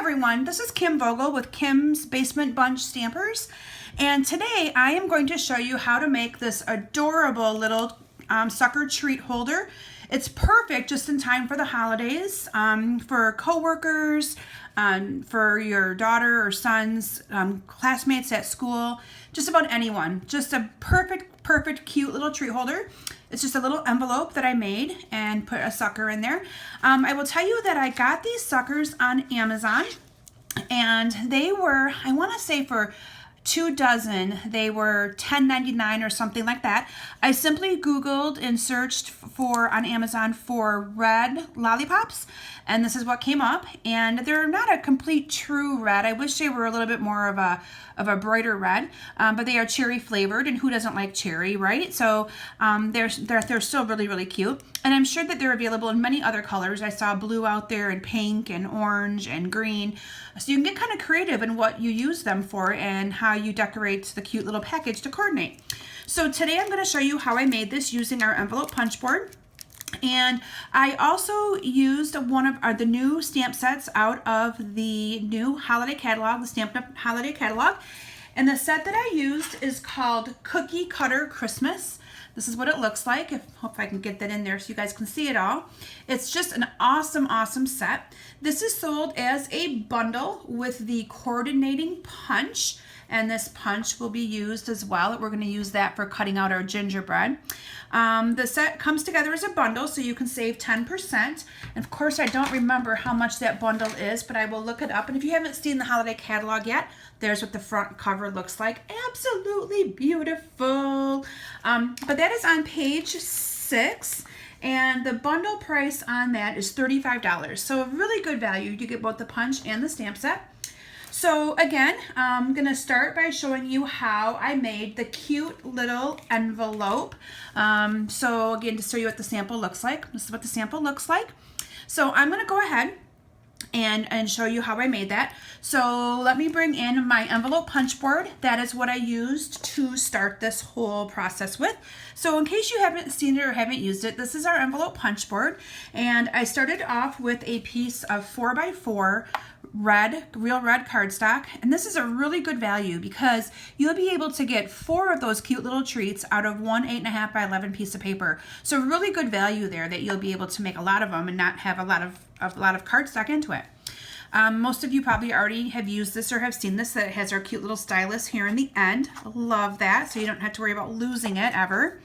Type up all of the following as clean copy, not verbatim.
everyone, this is Kim Vogel with Kim's Basement Bunch Stampers, and today I am going to show you how to make this adorable little sucker treat holder. It's perfect just in time for the holidays, for coworkers, for your daughter or son's classmates at school, just about anyone. Just a perfect, cute little treat holder. It's just a little envelope that I made and put a sucker in there. I will tell you that I got these suckers on Amazon, and they were, I want to say for 2 dozen, they were $10.99 or something like that. I simply Googled and searched for on Amazon for red lollipops, and this is what came up. And they're not a complete true red. I wish they were a little bit more of a brighter red, but they are cherry flavored, and who doesn't like cherry, right? So they're still really cute, and I'm sure that they're available in many other colors. I saw blue out there and pink and orange and green, so you can get kind of creative in what you use them for and how you decorate the cute little package to coordinate. So today I'm going to show you how I made this using our envelope punch board. And I also used one of the new stamp sets out of the new holiday catalog, the Stampin' Up! Holiday catalog. And the set that I used is called Cookie Cutter Christmas. This is what it looks like. Hope I can get that in there so you guys can see it all. It's just an awesome set. This is sold as a bundle with the coordinating punch. And this punch will be used as well. We're going to use that for cutting out our gingerbread. The set comes together as a bundle, so you can save 10%. And of course, I don't remember how much that bundle is, but I will look it up. And if you haven't seen the holiday catalog yet, there's what the front cover looks like. Absolutely beautiful. But that is on page 6. And the bundle price on that is $35. So a really good value. You get both the punch and the stamp set. So again, I'm going to start by showing you how I made the cute little envelope. So again, to show you what the sample looks like. This is what the sample looks like. So I'm going to go ahead and show you how I made that. So let me bring in my envelope punch board. That is what I used to start this whole process with. So in case you haven't seen it or haven't used it, this is our envelope punch board. And I started off with a piece of 4x4 real red cardstock, and this is a really good value because you'll be able to get 4 of those cute little treats out of one 8.5 by 11 piece of paper. So really good value there, that you'll be able to make a lot of them and not have a lot of cardstock into it. Most of you probably already have used this or have seen this, that it has our cute little stylus here in the end. Love that, so you don't have to worry about losing it ever.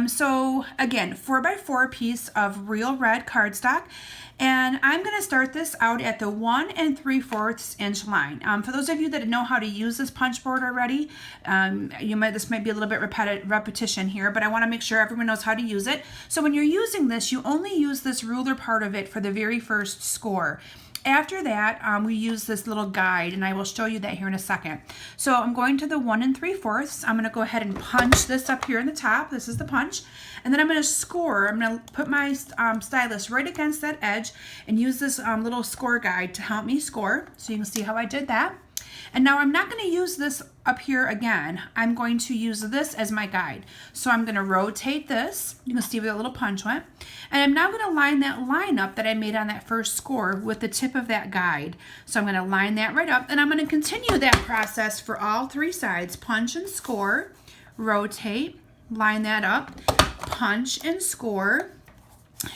So again, 4x4 piece of real red cardstock. And I'm going to start this out at the 1 3/4 inch line. For those of you that know how to use this punch board already, this might be a little bit repetition here, but I want to make sure everyone knows how to use it. So when you're using this, you only use this ruler part of it for the very first score. After that, we use this little guide, and I will show you that here in a second. So I'm going to the 1 3/4. I'm going to go ahead and punch this up here in the top. This is the punch. And then I'm going to score. I'm going to put my stylus right against that edge and use this little score guide to help me score. So you can see how I did that. And now I'm not going to use this up here again. I'm going to use this as my guide. So I'm going to rotate this. You can see where the little punch went. And I'm now going to line that line up that I made on that first score with the tip of that guide. So I'm going to line that right up, and I'm going to continue that process for all 3 sides. Punch and score, rotate, line that up, punch and score,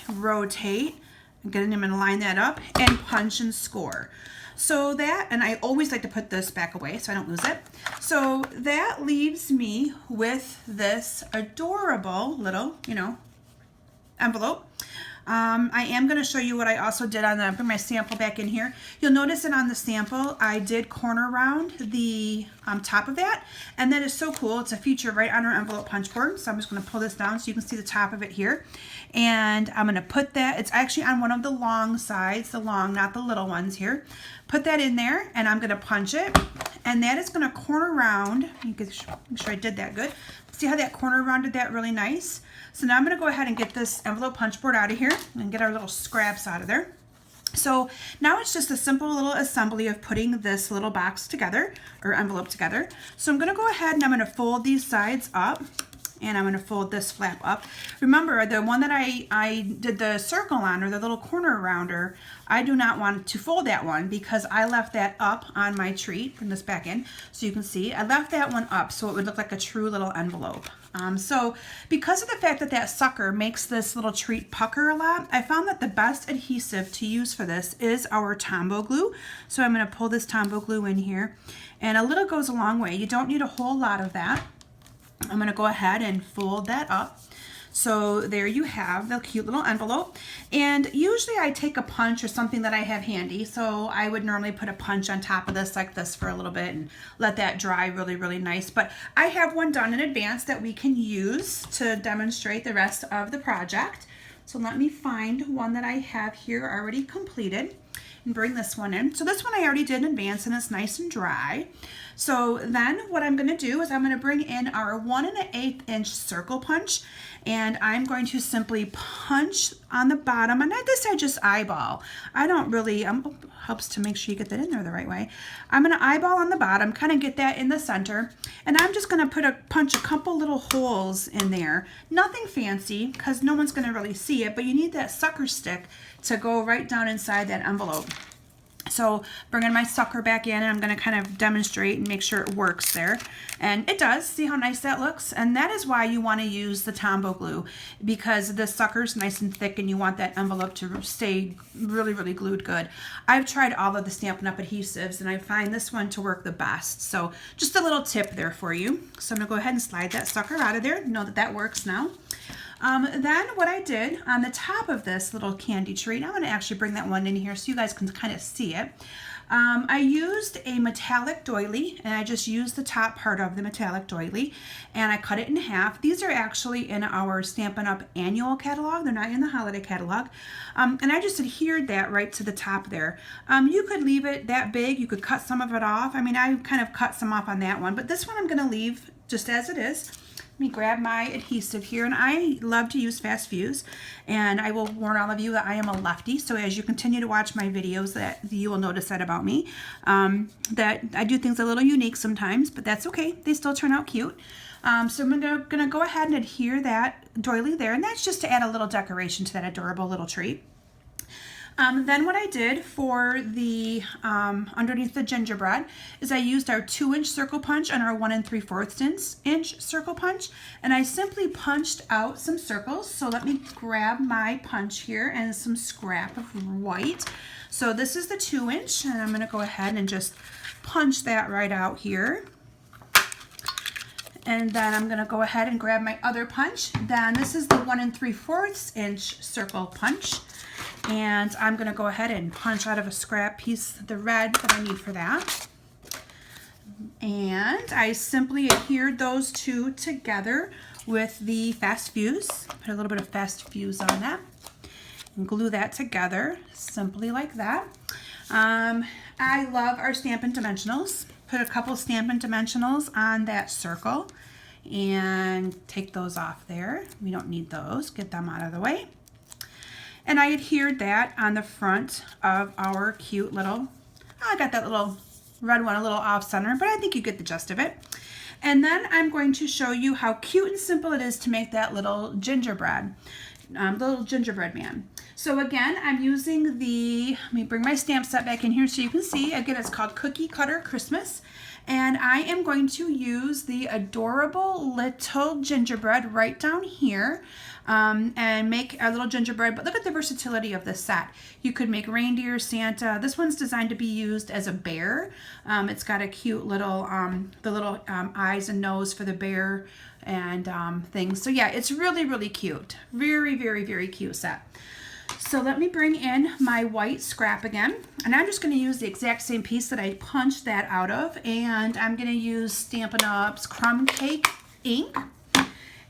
rotate. Again, I'm going to line that up and punch and score. So that, and I always like to put this back away so I don't lose it. So that leaves me with this adorable little, envelope. I am going to show you what I also did on the, bring my sample back in here. You'll notice that on the sample, I did corner round the top of that, and that is so cool. It's a feature right on our envelope punch board. So I'm just going to pull this down so you can see the top of it here. And I'm going to put that, it's actually on one of the long sides, the long, not the little ones here. Put that in there, and I'm going to punch it, and that is going to corner round. You can make sure I did that good. See how that corner rounded that really nice? So now I'm going to go ahead and get this envelope punch board out of here and get our little scraps out of there. So now it's just a simple little assembly of putting this little box together, or envelope together. So I'm going to go ahead and I'm going to fold these sides up and I'm going to fold this flap up. Remember, the one that I did the circle on, or the little corner rounder, I do not want to fold that one because I left that up on my treat. Bring this back in so you can see. I left that one up so it would look like a true little envelope. So because of the fact that that sucker makes this little treat pucker a lot, I found that the best adhesive to use for this is our Tombow glue. So I'm going to pull this Tombow glue in here, and a little goes a long way. You don't need a whole lot of that. I'm going to go ahead and fold that up. So there you have the cute little envelope. And usually I take a punch or something that I have handy. So I would normally put a punch on top of this like this for a little bit and let that dry really, really nice. But I have one done in advance that we can use to demonstrate the rest of the project. So let me find one that I have here already completed and bring this one in. So this one I already did in advance and it's nice and dry. So then what I'm going to do is I'm going to bring in our 1 1/8 inch circle punch, and I'm going to simply punch on the bottom, and this I just eyeball. I don't really, helps to make sure you get that in there the right way. I'm going to eyeball on the bottom, kind of get that in the center, and I'm just going to punch a couple little holes in there. Nothing fancy because no one's going to really see it, but you need that sucker stick to go right down inside that envelope. So bringing my sucker back in, and I'm going to kind of demonstrate and make sure it works there. And it does. See how nice that looks? And that is why you want to use the Tombow glue, because the sucker's nice and thick and you want that envelope to stay really, really glued good. I've tried all of the Stampin' Up! Adhesives and I find this one to work the best. So just a little tip there for you. So I'm going to go ahead and slide that sucker out of there. Know that that works now. Then what I did on the top of this little candy treat, I'm going to actually bring that one in here so you guys can kind of see it. I used a metallic doily, and I just used the top part of the metallic doily, and I cut it in half. These are actually in our Stampin' Up! Annual catalog. They're not in the holiday catalog. And I just adhered that right to the top there. You could leave it that big. You could cut some of it off. I mean, I kind of cut some off on that one, but this one I'm going to leave just as it is. Let me grab my adhesive here, and I love to use Fast Fuse, and I will warn all of you that I am a lefty, so as you continue to watch my videos, that you will notice that about me, that I do things a little unique sometimes, but that's okay. They still turn out cute. So I'm gonna go ahead and adhere that doily there, and that's just to add a little decoration to that adorable little treat. Then what I did for the underneath the gingerbread is I used our 2-inch circle punch and our 1 3/4 inch circle punch, and I simply punched out some circles. So let me grab my punch here and some scrap of white. So this is the 2-inch, and I'm going to go ahead and just punch that right out here. And then I'm going to go ahead and grab my other punch. Then this is the 1 3/4 inch circle punch. And I'm going to go ahead and punch out of a scrap piece the red that I need for that. And I simply adhered those two together with the Fast Fuse. Put a little bit of Fast Fuse on that and glue that together simply like that. I love our Stampin' Dimensionals. Put a couple Stampin' Dimensionals on that circle and take those off there. We don't need those. Get them out of the way. And I adhered that on the front of our cute little, I got that little red one a little off center, but I think you get the gist of it. And then I'm going to show you how cute and simple it is to make that little gingerbread man. So again, I'm using let me bring my stamp set back in here so you can see. Again, it's called Cookie Cutter Christmas. And I am going to use the adorable little gingerbread right down here and make a little gingerbread. But look at the versatility of this set. You could make reindeer, Santa. This one's designed to be used as a bear. It's got a cute little, the little eyes and nose for the bear and things. So yeah, it's really, really cute. Very, very, very cute set. So let me bring in my white scrap again, and I'm just going to use the exact same piece that I punched that out of, and I'm going to use Stampin' Up's Crumb Cake ink.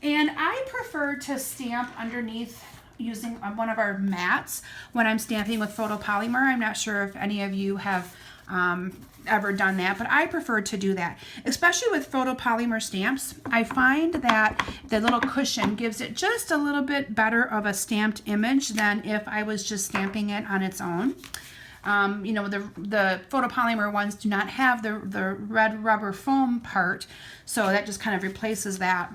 And I prefer to stamp underneath using one of our mats when I'm stamping with photopolymer. I'm not sure if any of you have ever done that, but I prefer to do that, especially with photopolymer stamps. I find that the little cushion gives it just a little bit better of a stamped image than if I was just stamping it on its own. You know, the photopolymer ones do not have the red rubber foam part, so that just kind of replaces that.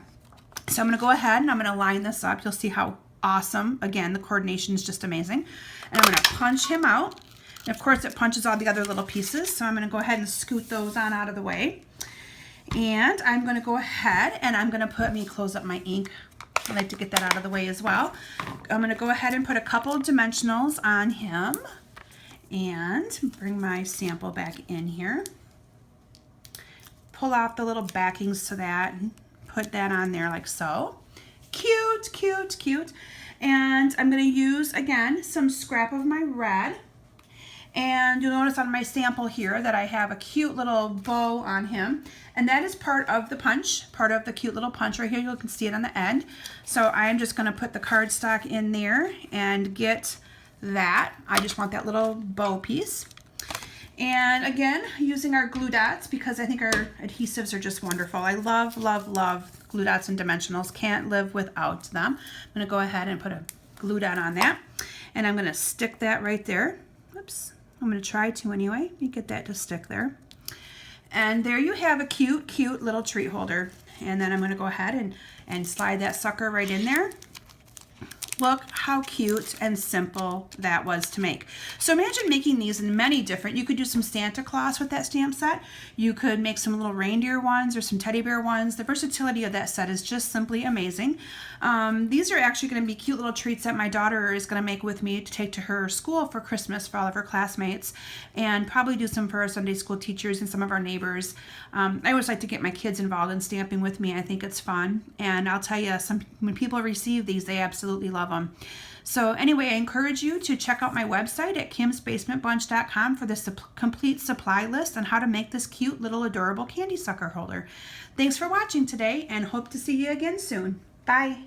So I'm going to go ahead and I'm going to line this up. You'll see how awesome. Again, the coordination is just amazing. And I'm going to punch him out. And of course, it punches all the other little pieces. So I'm going to go ahead and scoot those on out of the way. And I'm going to go ahead and I'm going to let me close up my ink. I like to get that out of the way as well. I'm going to go ahead and put a couple of dimensionals on him and bring my sample back in here. Pull out the little backings to that and put that on there like so. Cute, cute, cute. And I'm going to use, again, some scrap of my red. And you'll notice on my sample here that I have a cute little bow on him. And that is part of the punch, part of the cute little punch right here. You can see it on the end. So I am just going to put the cardstock in there and get that. I just want that little bow piece. And again, using our glue dots because I think our adhesives are just wonderful. I love, love, love glue dots and dimensionals. Can't live without them. I'm going to go ahead and put a glue dot on that. And I'm going to stick that right there. Oops. I'm going to try to anyway. You get that to stick there. And there you have a cute, cute little treat holder. And then I'm going to go ahead and slide that sucker right in there. Look how cute and simple that was to make. So imagine making these in many different, you could do some Santa Claus with that stamp set. You could make some little reindeer ones or some teddy bear ones. The versatility of that set is just simply amazing. These are actually going to be cute little treats that my daughter is going to make with me to take to her school for Christmas for all of her classmates, and probably do some for our Sunday school teachers and some of our neighbors. I always like to get my kids involved in stamping with me. I think it's fun. And I'll tell you, when people receive these, they absolutely love them. So anyway, I encourage you to check out my website at kimsbasementbunch.com for the complete supply list on how to make this cute little adorable candy sucker holder. Thanks for watching today and hope to see you again soon. Bye.